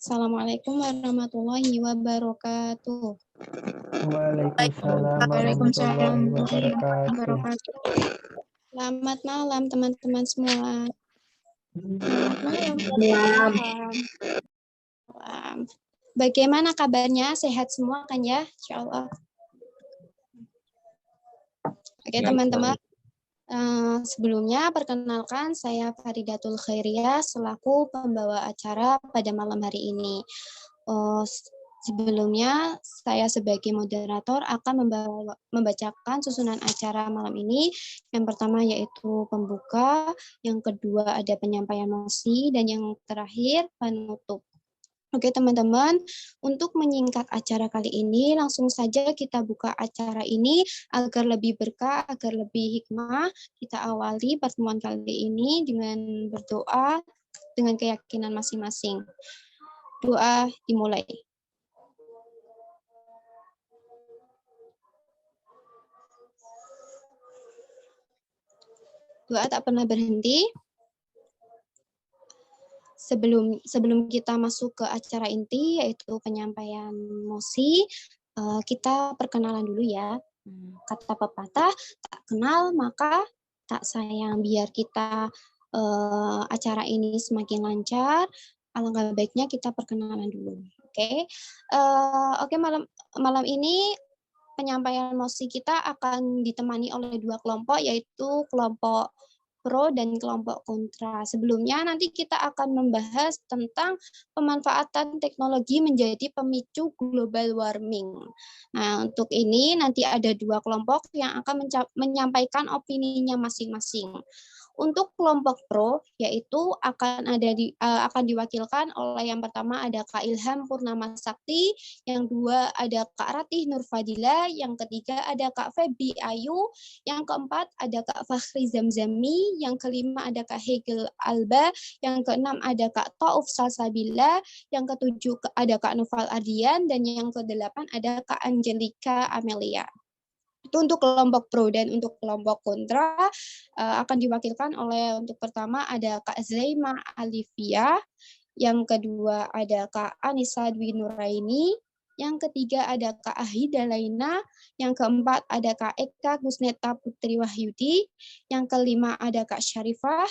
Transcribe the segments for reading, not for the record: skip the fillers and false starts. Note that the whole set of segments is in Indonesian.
Assalamualaikum warahmatullahi wabarakatuh. Waalaikumsalam Waalaikumsalam warahmatullahi warahmatullahi wabarakatuh. wabarakatuh. Selamat malam teman-teman semua. Selamat malam. Bagaimana kabarnya? Sehat semua kan ya? Insyaallah. Oke teman-teman. Sebelumnya perkenalkan saya Faridatul Khairiyah selaku pembawa acara pada malam hari ini. Sebelumnya saya sebagai moderator akan membacakan susunan acara malam ini. Yang pertama yaitu pembuka, yang kedua ada penyampaian mosi, dan yang terakhir penutup. Oke teman-teman, untuk menyingkat acara kali ini, langsung saja kita buka acara ini agar lebih berkah, agar lebih hikmah. Kita awali pertemuan kali ini dengan berdoa dengan keyakinan masing-masing. Doa dimulai. Doa tak pernah berhenti. Sebelum kita masuk ke acara inti, yaitu penyampaian mosi, kita perkenalan dulu ya. Kata pepatah, tak kenal maka tak sayang. Biar kita acara ini semakin lancar, alangkah baiknya kita perkenalan dulu. Oke, malam ini penyampaian mosi kita akan ditemani oleh dua kelompok, yaitu kelompok pro dan kelompok kontra. Sebelumnya nanti kita akan membahas tentang pemanfaatan teknologi menjadi pemicu global warming. Nah, untuk ini nanti ada dua kelompok yang akan menyampaikan opininya masing-masing. Untuk kelompok pro, yaitu akan diwakilkan oleh yang pertama ada Kak Ilham Purnama Sakti, yang dua ada Kak Ratih Nurfadila, yang ketiga ada Kak Feby Ayu, yang keempat ada Kak Fakhri Zamzami, yang kelima ada Kak Hegel Alba, yang keenam ada Kak Tauf Salsabila, yang ketujuh ada Kak Noval Ardian, dan yang kedelapan ada Kak Angelika Amelia. Itu untuk kelompok pro, dan untuk kelompok kontra akan diwakilkan oleh untuk pertama ada Kak Zaima Alifia, yang kedua ada Kak Anissa Dwi Nuraini, yang ketiga ada Kak Ahida Laina, yang keempat ada Kak Eka Gusneta Putri Wahyudi, yang kelima ada Kak Syarifah,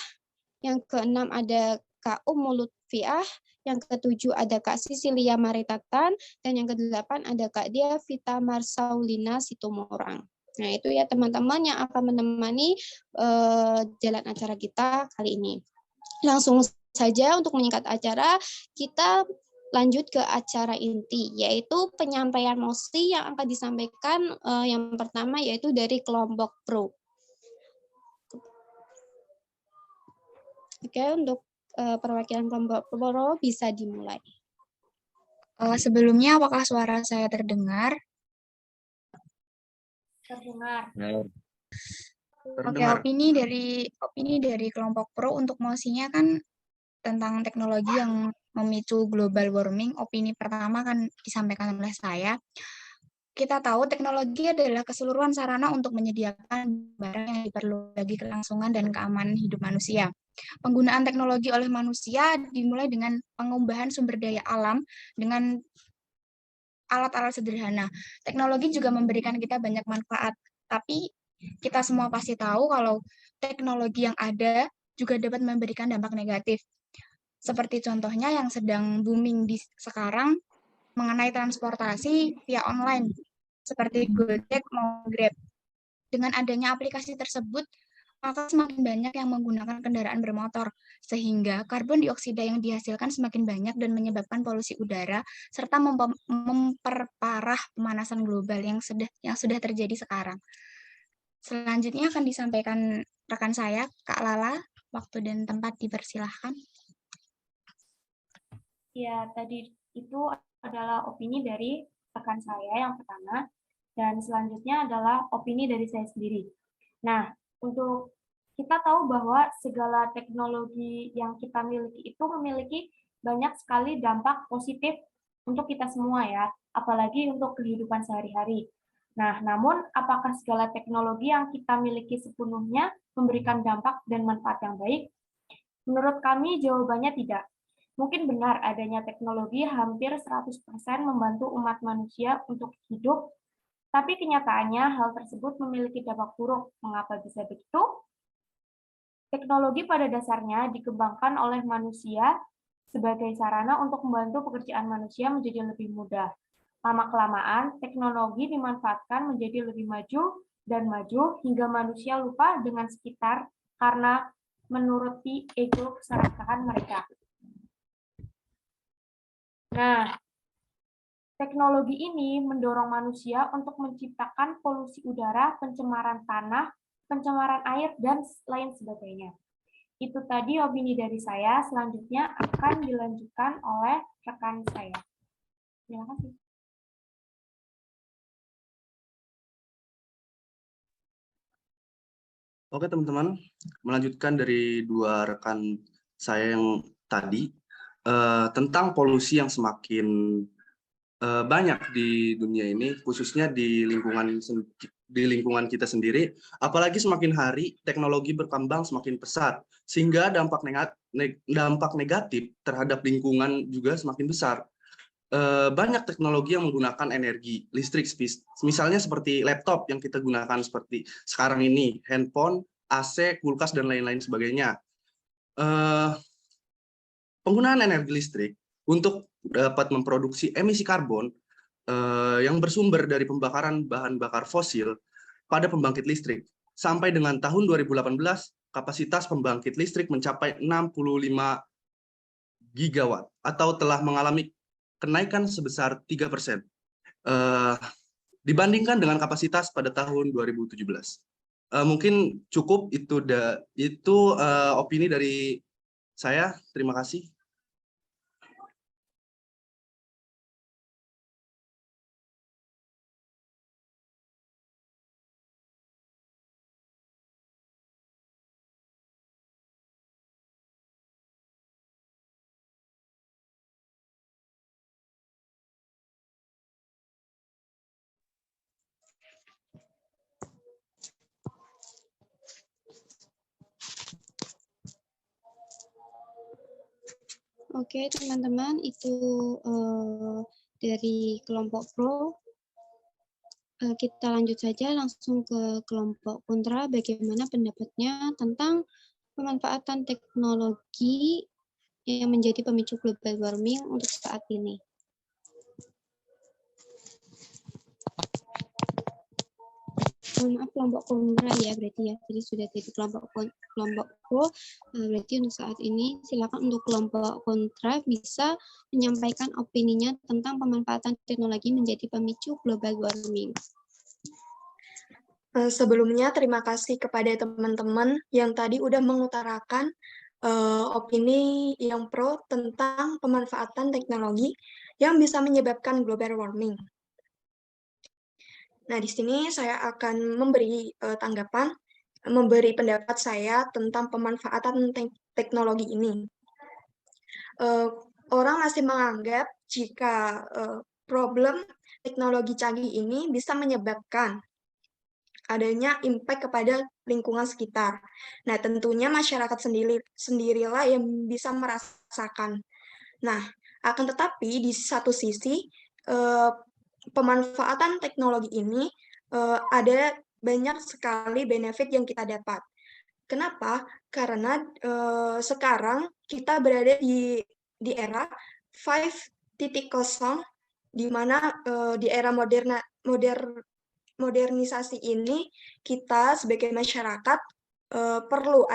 yang keenam ada Kak Ummul Lutfiah, yang ketujuh ada Kak Sisilia Maritatan, dan yang kedelapan ada Kak Dia Vita Marsaulina Situmorang. Nah, itu ya teman-teman yang akan menemani jalan acara kita kali ini. Langsung saja untuk menyingkat acara, kita lanjut ke acara inti, yaitu penyampaian mosi yang akan disampaikan yang pertama yaitu dari kelompok pro. Oke, untuk perwakilan kelompok pro bisa dimulai. Sebelumnya, apakah suara saya terdengar? Terdengar. Oke, opini dari kelompok pro untuk mosinya kan tentang teknologi yang memicu global warming. Opini pertama kan disampaikan oleh saya. Kita tahu teknologi adalah keseluruhan sarana untuk menyediakan barang yang diperlukan bagi kelangsungan dan keamanan hidup manusia. Penggunaan teknologi oleh manusia dimulai dengan pengubahan sumber daya alam dengan alat-alat sederhana. Teknologi juga memberikan kita banyak manfaat, tapi kita semua pasti tahu kalau teknologi yang ada juga dapat memberikan dampak negatif. Seperti contohnya yang sedang booming sekarang mengenai transportasi via online, seperti Gojek maupun Grab. Dengan adanya aplikasi tersebut, maka semakin banyak yang menggunakan kendaraan bermotor, sehingga karbon dioksida yang dihasilkan semakin banyak dan menyebabkan polusi udara, serta memperparah pemanasan global yang sudah terjadi sekarang. Selanjutnya akan disampaikan rekan saya, Kak Lala. Waktu dan tempat dipersilahkan. Ya, tadi itu adalah opini dari rekan saya yang pertama, dan selanjutnya adalah opini dari saya sendiri. Nah, untuk kita tahu bahwa segala teknologi yang kita miliki itu memiliki banyak sekali dampak positif untuk kita semua ya, apalagi untuk kehidupan sehari-hari. Nah, namun apakah segala teknologi yang kita miliki sepenuhnya memberikan dampak dan manfaat yang baik? Menurut kami jawabannya tidak. Mungkin benar adanya teknologi hampir 100% membantu umat manusia untuk hidup, tapi kenyataannya hal tersebut memiliki dampak buruk. Mengapa bisa begitu? Teknologi pada dasarnya dikembangkan oleh manusia sebagai sarana untuk membantu pekerjaan manusia menjadi lebih mudah. Lama-kelamaan, teknologi dimanfaatkan menjadi lebih maju dan maju hingga manusia lupa dengan sekitar karena menuruti ego keserakahan mereka. Nah, teknologi ini mendorong manusia untuk menciptakan polusi udara, pencemaran tanah, pencemaran air, dan lain sebagainya. Itu tadi opini dari saya, selanjutnya akan dilanjutkan oleh rekan saya. Terima kasih. Oke teman-teman, melanjutkan dari dua rekan saya yang tadi, tentang polusi yang semakin banyak di dunia ini, khususnya di lingkungan kita sendiri, apalagi semakin hari teknologi berkembang semakin pesat, sehingga dampak negatif terhadap lingkungan juga semakin besar. Banyak teknologi yang menggunakan energi listrik, misalnya seperti laptop yang kita gunakan seperti sekarang ini, handphone, AC, kulkas, dan lain-lain sebagainya. Penggunaan energi listrik untuk dapat memproduksi emisi karbon yang bersumber dari pembakaran bahan bakar fosil pada pembangkit listrik. Sampai dengan tahun 2018, kapasitas pembangkit listrik mencapai 65 gigawatt atau telah mengalami kenaikan sebesar 3% dibandingkan dengan kapasitas pada tahun 2017. Mungkin cukup itu opini dari saya. Terima kasih. Oke, teman-teman, itu dari kelompok pro. Kita lanjut saja langsung ke kelompok kontra, bagaimana pendapatnya tentang pemanfaatan teknologi yang menjadi pemicu global warming untuk saat ini. Maaf, kelompok kontra ya berarti ya. Jadi sudah dari kelompok pro, berarti untuk saat ini silakan untuk kelompok kontra bisa menyampaikan opininya tentang pemanfaatan teknologi menjadi pemicu global warming. Sebelumnya terima kasih kepada teman-teman yang tadi udah mengutarakan opini yang pro tentang pemanfaatan teknologi yang bisa menyebabkan global warming. Nah, di sini saya akan memberi tanggapan, memberi pendapat saya tentang pemanfaatan teknologi ini. Orang masih menganggap jika problem teknologi canggih ini bisa menyebabkan adanya impact kepada lingkungan sekitar. Nah, tentunya masyarakat sendirilah yang bisa merasakan. Nah, akan tetapi di satu sisi pemanfaatan teknologi ini ada banyak sekali benefit yang kita dapat. Kenapa? Karena sekarang kita berada di era 5.0, di mana di era modernisasi ini kita sebagai masyarakat perlu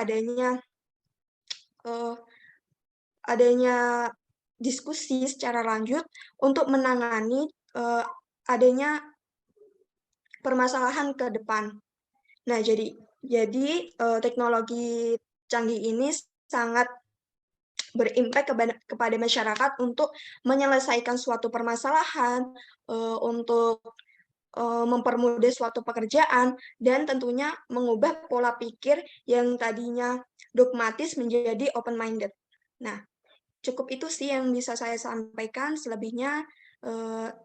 adanya diskusi secara lanjut untuk menangani adanya permasalahan ke depan. Nah, jadi teknologi canggih ini sangat berimpact kepada masyarakat untuk menyelesaikan suatu permasalahan, untuk mempermudah suatu pekerjaan, dan tentunya mengubah pola pikir yang tadinya dogmatis menjadi open-minded. Nah, cukup itu sih yang bisa saya sampaikan, selebihnya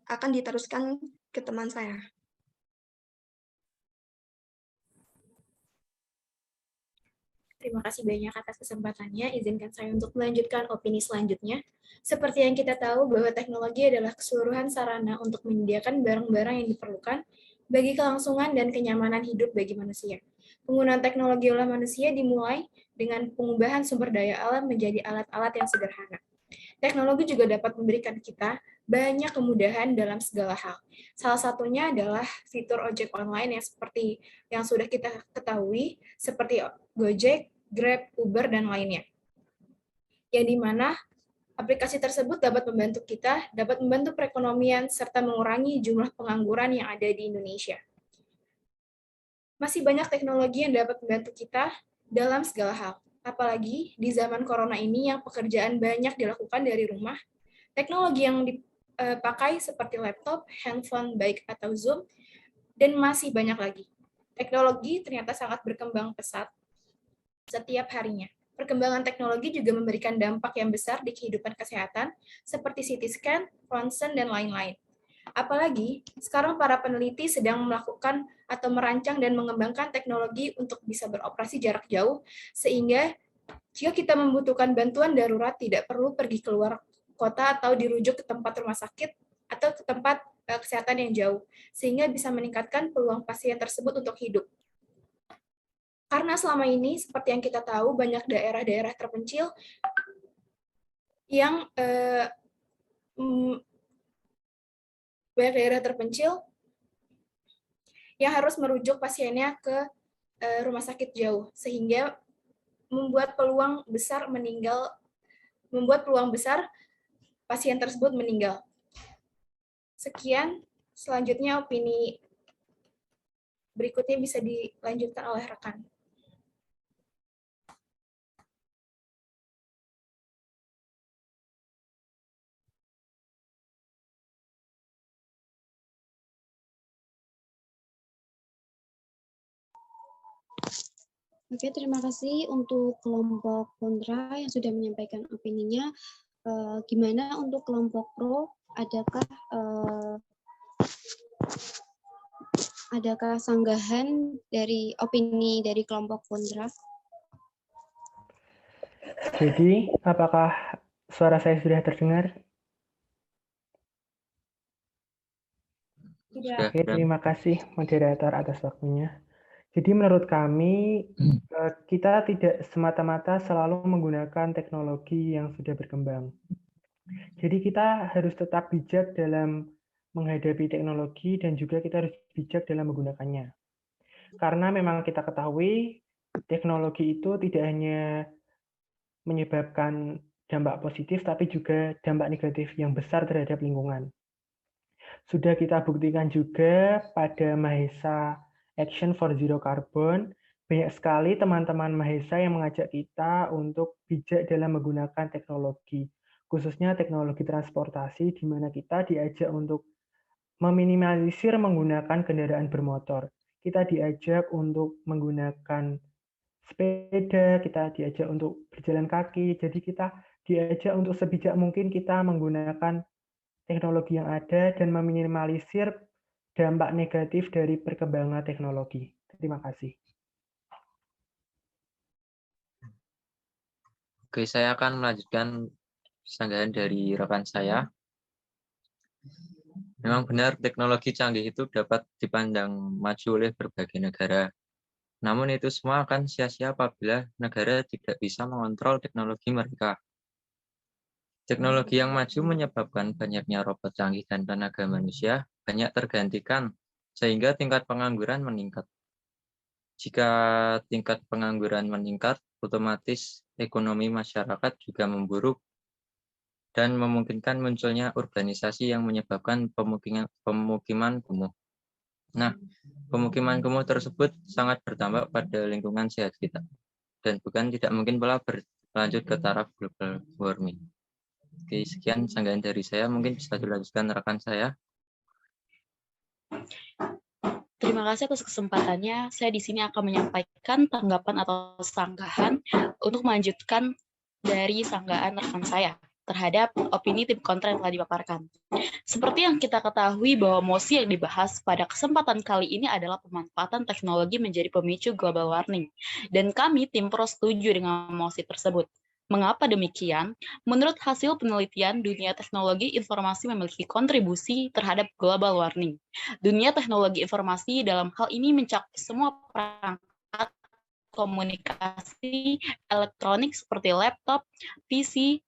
akan diteruskan ke teman saya. Terima kasih banyak atas kesempatannya. Izinkan saya untuk melanjutkan opini selanjutnya. Seperti yang kita tahu bahwa teknologi adalah keseluruhan sarana untuk menyediakan barang-barang yang diperlukan bagi kelangsungan dan kenyamanan hidup bagi manusia. Penggunaan teknologi oleh manusia dimulai dengan pengubahan sumber daya alam menjadi alat-alat yang sederhana. Teknologi juga dapat memberikan kita banyak kemudahan dalam segala hal. Salah satunya adalah fitur ojek online yang seperti yang sudah kita ketahui, seperti Gojek, Grab, Uber, dan lainnya. Yang dimana aplikasi tersebut dapat membantu kita, dapat membantu perekonomian, serta mengurangi jumlah pengangguran yang ada di Indonesia. Masih banyak teknologi yang dapat membantu kita dalam segala hal. Apalagi di zaman corona ini yang pekerjaan banyak dilakukan dari rumah, teknologi yang dipakai seperti laptop, handphone, baik atau Zoom, dan masih banyak lagi. Teknologi ternyata sangat berkembang pesat setiap harinya. Perkembangan teknologi juga memberikan dampak yang besar di kehidupan kesehatan, seperti CT scan, ronsen, dan lain-lain. Apalagi, sekarang para peneliti sedang melakukan atau merancang dan mengembangkan teknologi untuk bisa beroperasi jarak jauh, sehingga jika kita membutuhkan bantuan darurat tidak perlu pergi keluar kota atau dirujuk ke tempat rumah sakit atau ke tempat kesehatan yang jauh, sehingga bisa meningkatkan peluang pasien tersebut untuk hidup. Karena selama ini, seperti yang kita tahu, banyak daerah-daerah terpencil yang harus merujuk pasiennya ke rumah sakit jauh, sehingga membuat peluang besar pasien tersebut meninggal. Sekian, selanjutnya opini berikutnya bisa dilanjutkan oleh rekan. Oke, terima kasih untuk kelompok kontra yang sudah menyampaikan opininya. Gimana untuk kelompok pro? Adakah sanggahan dari opini dari kelompok kontra? Jadi, apakah suara saya sudah terdengar? Tidak. Oke, terima kasih moderator atas waktunya. Jadi menurut kami, kita tidak semata-mata selalu menggunakan teknologi yang sudah berkembang. Jadi kita harus tetap bijak dalam menghadapi teknologi dan juga kita harus bijak dalam menggunakannya. Karena memang kita ketahui teknologi itu tidak hanya menyebabkan dampak positif, tapi juga dampak negatif yang besar terhadap lingkungan. Sudah kita buktikan juga pada Mahesa Action for Zero Carbon, banyak sekali teman-teman Mahesa yang mengajak kita untuk bijak dalam menggunakan teknologi, khususnya teknologi transportasi, di mana kita diajak untuk meminimalisir menggunakan kendaraan bermotor. Kita diajak untuk menggunakan sepeda, kita diajak untuk berjalan kaki, jadi kita diajak untuk sebijak mungkin kita menggunakan teknologi yang ada dan meminimalisir dampak negatif dari perkembangan teknologi. Terima kasih. Oke, saya akan melanjutkan sanggahan dari rekan saya. Memang benar teknologi canggih itu dapat dipandang maju oleh berbagai negara. Namun itu semua akan sia-sia apabila negara tidak bisa mengontrol teknologi mereka. Teknologi yang maju menyebabkan banyaknya robot canggih dan tenaga manusia banyak tergantikan, sehingga tingkat pengangguran meningkat. Jika tingkat pengangguran meningkat, otomatis ekonomi masyarakat juga memburuk dan memungkinkan munculnya urbanisasi yang menyebabkan pemukiman kumuh. Nah, pemukiman kumuh tersebut sangat berdampak pada lingkungan sehat kita dan bukan tidak mungkin pula berlanjut ke taraf global warming. Oke, sekian sanggahan dari saya. Mungkin bisa dilanjutkan rekan saya. Terima kasih atas kesempatannya. Saya di sini akan menyampaikan tanggapan atau sanggahan untuk melanjutkan dari sanggahan rekan saya terhadap opini tim kontra yang telah dipaparkan. Seperti yang kita ketahui bahwa mosi yang dibahas pada kesempatan kali ini adalah pemanfaatan teknologi menjadi pemicu global warming. Dan kami tim pro setuju dengan mosi tersebut. Mengapa demikian? Menurut hasil penelitian, dunia teknologi informasi memiliki kontribusi terhadap global warming. Dunia teknologi informasi dalam hal ini mencakup semua perangkat komunikasi elektronik seperti laptop, PC,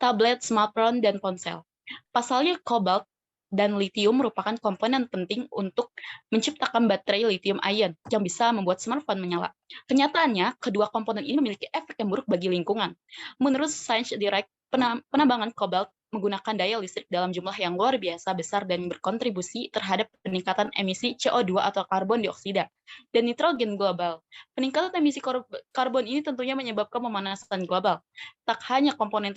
tablet, smartphone, dan ponsel. Pasalnya, kobalt dan litium merupakan komponen penting untuk menciptakan baterai lithium ion yang bisa membuat smartphone menyala. Kenyataannya, kedua komponen ini memiliki efek yang buruk bagi lingkungan. Menurut Science Direct, penambangan kobalt menggunakan daya listrik dalam jumlah yang luar biasa besar dan berkontribusi terhadap peningkatan emisi CO2 atau karbon dioksida dan nitrogen global. Peningkatan emisi karbon ini tentunya menyebabkan pemanasan global. Tak hanya komponen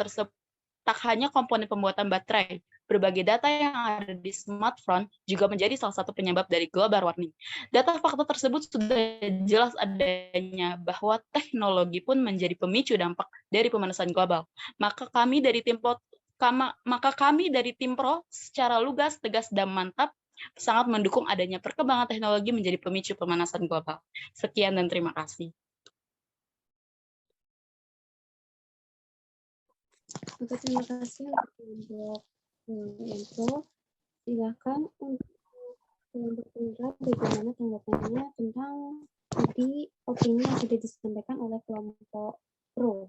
pembuatan baterai, berbagai data yang ada di smartphone juga menjadi salah satu penyebab dari global warming. Data fakta tersebut sudah jelas adanya bahwa teknologi pun menjadi pemicu dampak dari pemanasan global. Maka kami dari tim pro secara lugas, tegas, dan mantap sangat mendukung adanya perkembangan teknologi menjadi pemicu pemanasan global. Sekian dan terima kasih. Oke, terima kasih untuk info. Silakan untuk kelompok Indra, bagaimana tanggapannya tentang tadi opini yang sudah disampaikan oleh kelompok pro.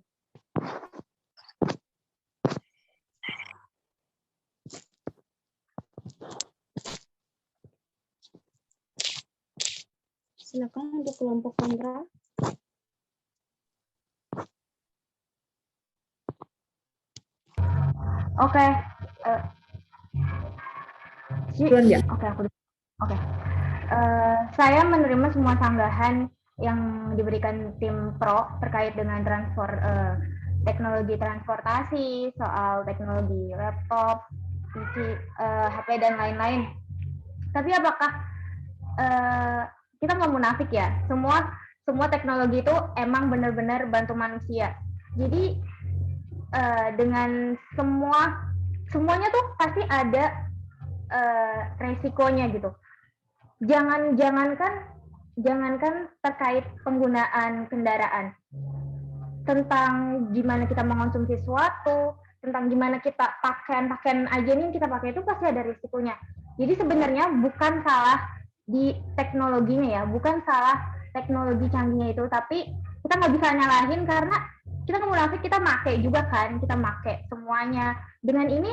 Silakan untuk kelompok kontra. Oke. Saya menerima semua sanggahan yang diberikan tim pro terkait dengan teknologi transportasi, soal teknologi laptop, PC, HP, dan lain-lain. Tapi apakah kita nggak munafik ya? Semua teknologi itu emang benar-benar bantu manusia. Jadi dengan semuanya tuh pasti ada resikonya gitu. Jangankan terkait penggunaan kendaraan, tentang gimana kita mengonsumsi sesuatu, tentang gimana kita pakaian aja nih kita pakai itu pasti ada risikonya. Jadi sebenarnya bukan salah di teknologinya ya, bukan salah teknologi canggihnya itu, tapi kita nggak bisa nyalahin karena kita nggak munafik, kita make juga kan, kita make semuanya. Dengan ini,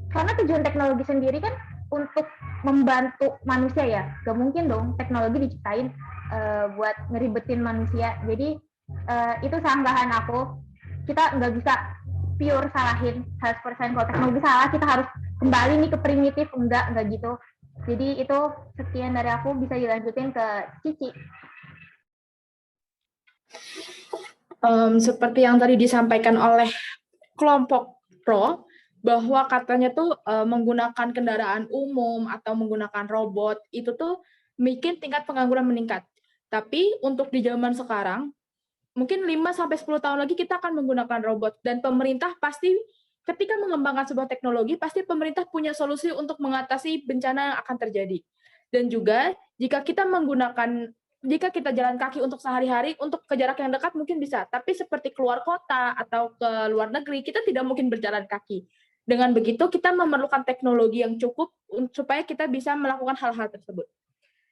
karena tujuan teknologi sendiri kan untuk membantu manusia ya, gak mungkin dong teknologi diciptain buat ngeribetin manusia. Jadi itu sanggahan aku, kita nggak bisa pure salahin 100% kalau teknologi salah, kita harus kembali nih ke primitif, enggak gitu. Jadi itu sekian dari aku, bisa dilanjutin ke Cici. Seperti yang tadi disampaikan oleh kelompok pro, bahwa katanya tuh menggunakan kendaraan umum atau menggunakan robot, itu tuh bikin tingkat pengangguran meningkat. Tapi untuk di zaman sekarang, mungkin 5-10 tahun lagi kita akan menggunakan robot. Dan pemerintah pasti ketika mengembangkan sebuah teknologi, pasti pemerintah punya solusi untuk mengatasi bencana yang akan terjadi. Dan juga jika kita jalan kaki untuk sehari-hari, untuk ke jarak yang dekat mungkin bisa, tapi seperti keluar kota atau ke luar negeri, kita tidak mungkin berjalan kaki. Dengan begitu, kita memerlukan teknologi yang cukup supaya kita bisa melakukan hal-hal tersebut.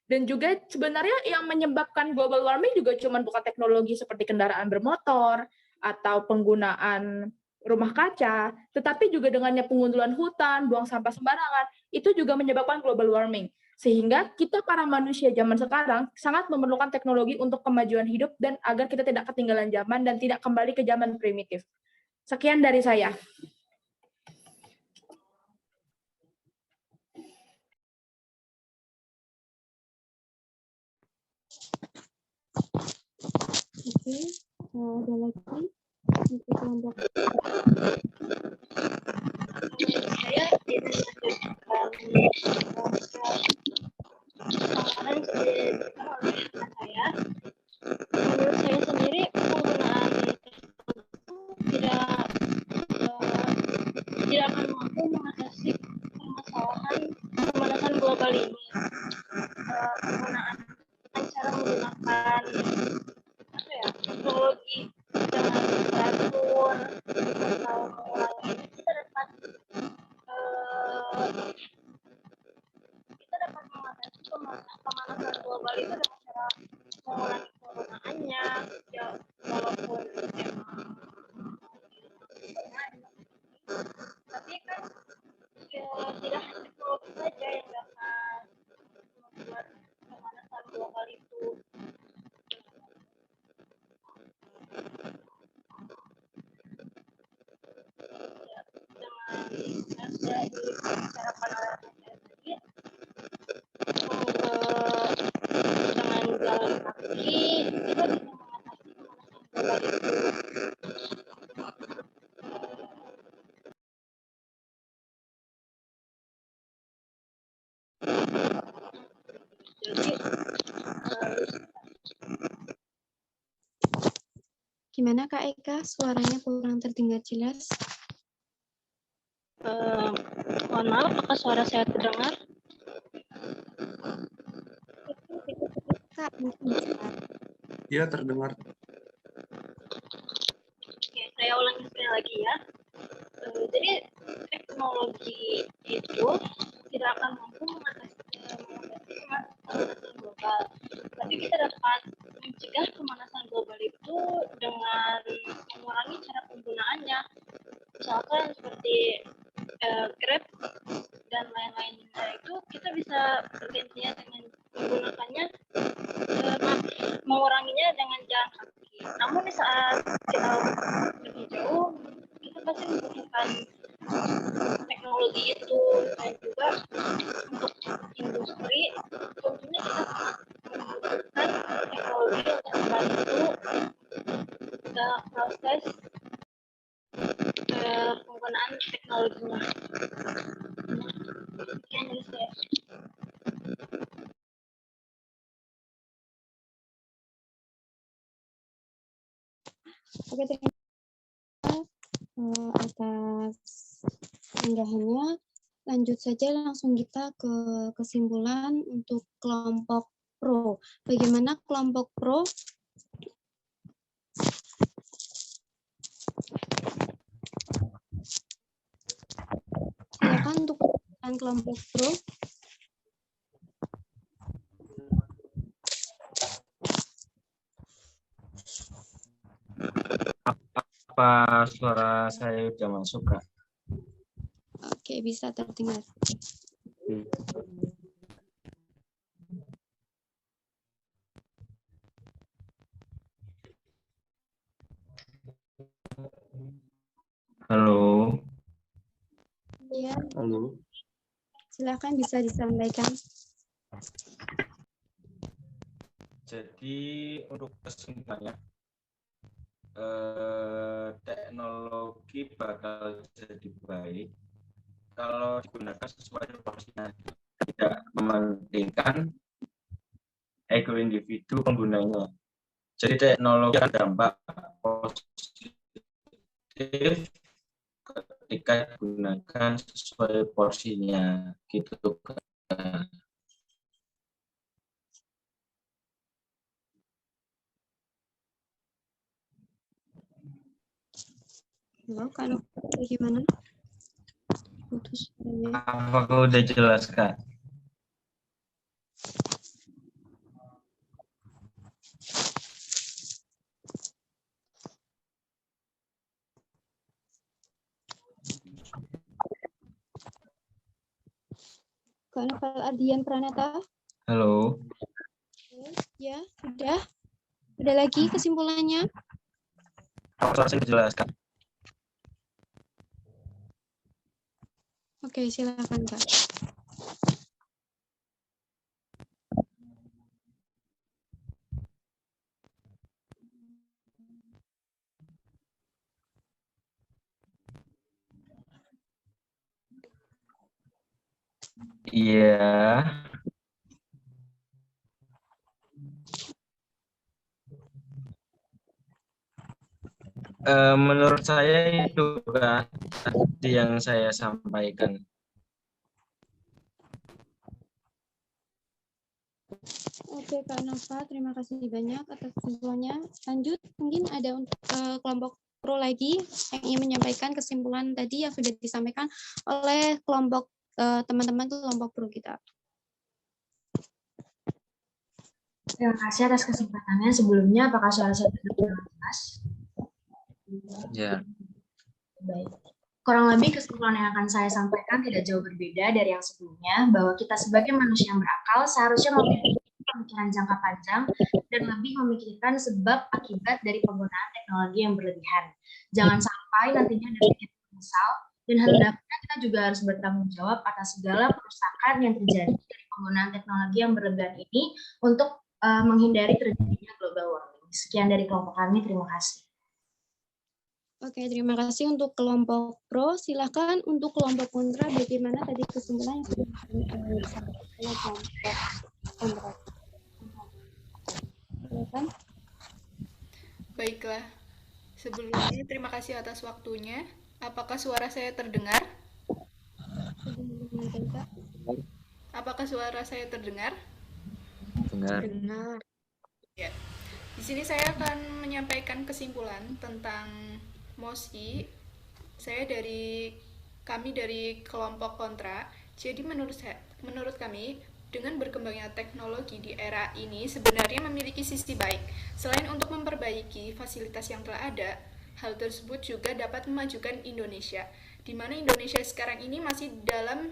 Dan juga sebenarnya yang menyebabkan global warming juga bukan teknologi seperti kendaraan bermotor atau penggunaan rumah kaca, tetapi juga dengannya pengundulan hutan, buang sampah sembarangan, itu juga menyebabkan global warming. Sehingga kita para manusia zaman sekarang sangat memerlukan teknologi untuk kemajuan hidup dan agar kita tidak ketinggalan zaman dan tidak kembali ke zaman primitif. Sekian dari saya. Oke, ada lagi untuk kelompok. Saya menurut saya sendiri penggunaan tidak pemanasan global ini, penggunaan cara menggunakan teknologi dengan teratur atau mengurangi itu kita dapat mengatasi pemanasan global itu dengan cara mengurangi penggunaannya, ya walaupun tapi kan ya, tidak hanya teknologi saja yang dapat membuat pemanasan global itu ya, dengan cara penerapan tadi dengan jalan kaki kita bisa mengatasi pemanasan global itu. Gimana Kak Eka? Suaranya kurang terdengar jelas. Mohon maaf, apakah suara saya terdengar? Kak, mungkin bisa. Iya, terdengar. Oke, saya ulangi sekali lagi ya. Jadi teknologi itu tidak akan mampu mengatasi pemanasan global, tapi kita dapat mencegah pemanasan global itu dengan mengurangi cara penggunaannya. Misalkan seperti Grab dan lain-lainnya itu kita bisa bergantian dengan menggunakannya, menguranginya dengan jalan kaki. Namun di saat kita lebih jauh, kita pasti membutuhkan teknologi itu, dan juga untuk industri tentunya kita membutuhkan teknologi untuk membantu dalam proses penggunaan teknologinya. Sekian dari saya. Oke, terima kasih atas unggahannya. Lanjut saja langsung kita ke kesimpulan untuk kelompok pro. Bagaimana kelompok pro? Silakan untuk kelompok pro. Apa suara saya sudah masuk, Kak? Oke, bisa terdengar. Halo. Ya. Halo. Silakan bisa disampaikan. Jadi untuk kesimpulannya, teknologi bakal jadi baik kalau digunakan sesuai porsinya, tidak mementingkan ego individu penggunanya. Jadi teknologi akan dampak positif ketika digunakan sesuai porsinya, gitu kan. Halo, kalau bagaimana? Putus. Apakah udah jelas, Kak? Kak Novel Ardian Pranata. Halo. Ya, sudah. Udah lagi kesimpulannya? Suara saya dijelaskan. Oke, silakan Kak. Iya. Menurut saya itu kan tadi yang saya sampaikan. Oke, Kak Nova, terima kasih banyak atas kesimpulannya. Lanjut, mungkin ada kelompok pro lagi yang ingin menyampaikan kesimpulan tadi yang sudah disampaikan oleh kelompok teman-teman kelompok pro kita. Terima kasih atas kesempatannya. Sebelumnya, apakah suara saya terdengar jelas? Ya. Baik. Kurang lebih kesimpulan yang akan saya sampaikan tidak jauh berbeda dari yang sebelumnya, bahwa kita sebagai manusia yang berakal seharusnya memiliki pemikiran jangka panjang dan lebih memikirkan sebab akibat dari penggunaan teknologi yang berlebihan. Jangan sampai nantinya ada pikir menyesal, dan hendaknya kita juga harus bertanggung jawab atas segala kerusakan yang terjadi dari penggunaan teknologi yang berlebihan ini untuk menghindari terjadinya global warming. Sekian dari kelompok kami, terima kasih. Oke, terima kasih untuk kelompok pro. Silakan untuk kelompok kontra, bagaimana tadi kesimpulan yang sudah disampaikan oleh kelompok kontra. Silakan. Baiklah, sebelumnya terima kasih atas waktunya. Apakah suara saya terdengar? Apakah suara saya terdengar? Dengar. Ya. Di sini saya akan menyampaikan kesimpulan tentang MOSI. Kami dari kelompok kontra. Jadi menurut kami, dengan berkembangnya teknologi di era ini sebenarnya memiliki sisi baik. Selain untuk memperbaiki fasilitas yang telah ada, hal tersebut juga dapat memajukan Indonesia, di mana Indonesia sekarang ini masih dalam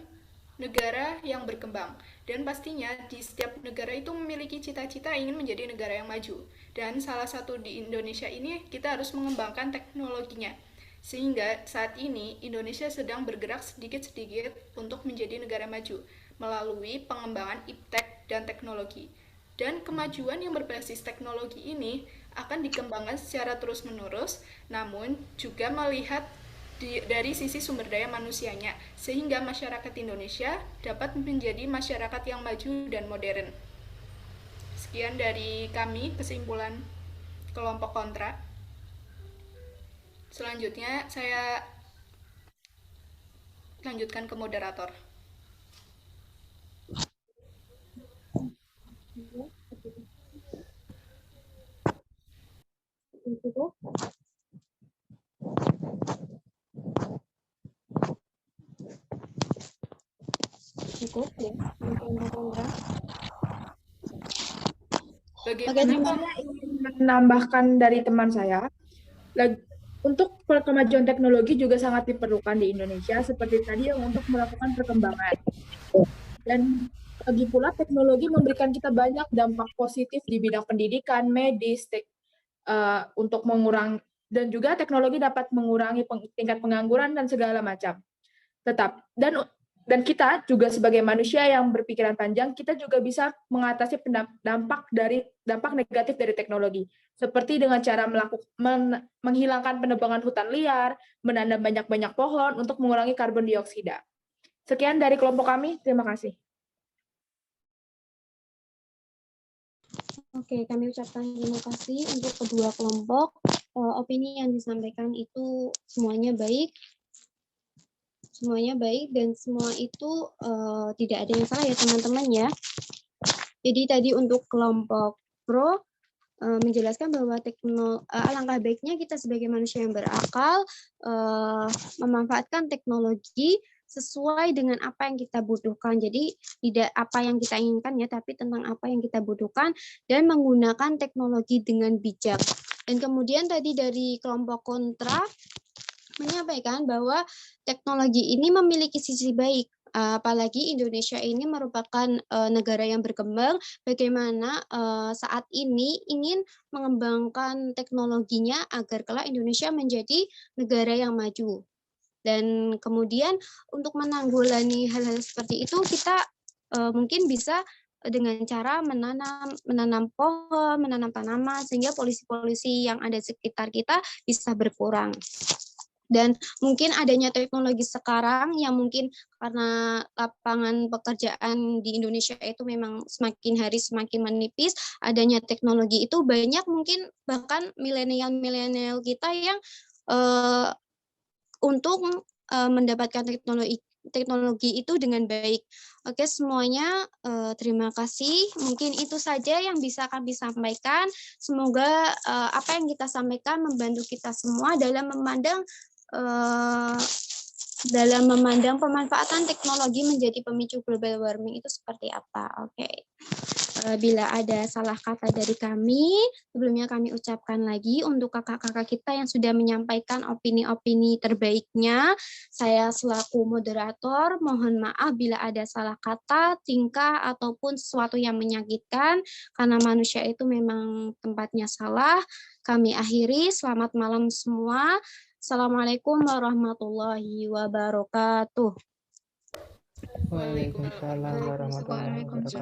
negara yang berkembang. Dan pastinya di setiap negara itu memiliki cita-cita ingin menjadi negara yang maju. Dan salah satu di Indonesia ini kita harus mengembangkan teknologinya. Sehingga saat ini Indonesia sedang bergerak sedikit-sedikit untuk menjadi negara maju melalui pengembangan iptek dan teknologi. Dan kemajuan yang berbasis teknologi ini akan dikembangkan secara terus-menerus, namun juga melihat dari sisi sumber daya manusianya, sehingga masyarakat Indonesia dapat menjadi masyarakat yang maju dan modern. Sekian dari kami, kesimpulan kelompok kontra. Selanjutnya, saya lanjutkan ke moderator. Cukup ya, Bagaimana saya ingin menambahkan dari teman saya, untuk kemajuan teknologi juga sangat diperlukan di Indonesia, seperti tadi yang untuk melakukan perkembangan. Dan lagi pula teknologi memberikan kita banyak dampak positif di bidang pendidikan, medis, untuk mengurangi, dan juga teknologi dapat mengurangi tingkat pengangguran dan segala macam. Dan kita juga sebagai manusia yang berpikiran panjang, kita juga bisa mengatasi dampak negatif dari teknologi, seperti dengan cara menghilangkan penebangan hutan liar, menanam banyak-banyak pohon untuk mengurangi karbon dioksida. Sekian dari kelompok kami, terima kasih. Oke, kami ucapkan terima kasih untuk kedua kelompok. Opini yang disampaikan itu semuanya baik. Semuanya baik dan semua itu tidak ada yang salah ya teman-teman ya. Jadi tadi untuk kelompok pro menjelaskan bahwa alangkah baiknya kita sebagai manusia yang berakal memanfaatkan teknologi sesuai dengan apa yang kita butuhkan. Jadi tidak apa yang kita inginkan ya, tapi tentang apa yang kita butuhkan dan menggunakan teknologi dengan bijak. Dan kemudian tadi dari kelompok kontra menyampaikan bahwa teknologi ini memiliki sisi baik, apalagi Indonesia ini merupakan negara yang berkembang, bagaimana saat ini ingin mengembangkan teknologinya agar kelak Indonesia menjadi negara yang maju. Dan kemudian untuk menanggulangi hal-hal seperti itu, kita mungkin bisa dengan cara menanam pohon, menanam tanaman, sehingga polusi-polusi yang ada di sekitar kita bisa berkurang. Dan mungkin adanya teknologi sekarang yang mungkin karena lapangan pekerjaan di Indonesia itu memang semakin hari semakin menipis, adanya teknologi itu banyak mungkin bahkan milenial kita yang untuk mendapatkan teknologi itu dengan baik. Oke, semuanya terima kasih. Mungkin itu saja yang bisa kami sampaikan. Semoga apa yang kita sampaikan membantu kita semua dalam memandang pemanfaatan teknologi menjadi pemicu global warming itu seperti apa. Oke. Bila ada salah kata dari kami, sebelumnya kami ucapkan lagi untuk kakak-kakak kita yang sudah menyampaikan opini-opini terbaiknya. Saya selaku moderator, mohon maaf bila ada salah kata, tingkah, ataupun sesuatu yang menyakitkan, karena manusia itu memang tempatnya salah. Kami akhiri, selamat malam semua. Assalamualaikum warahmatullahi wabarakatuh. Waalaikumsalam warahmatullahi wabarakatuh.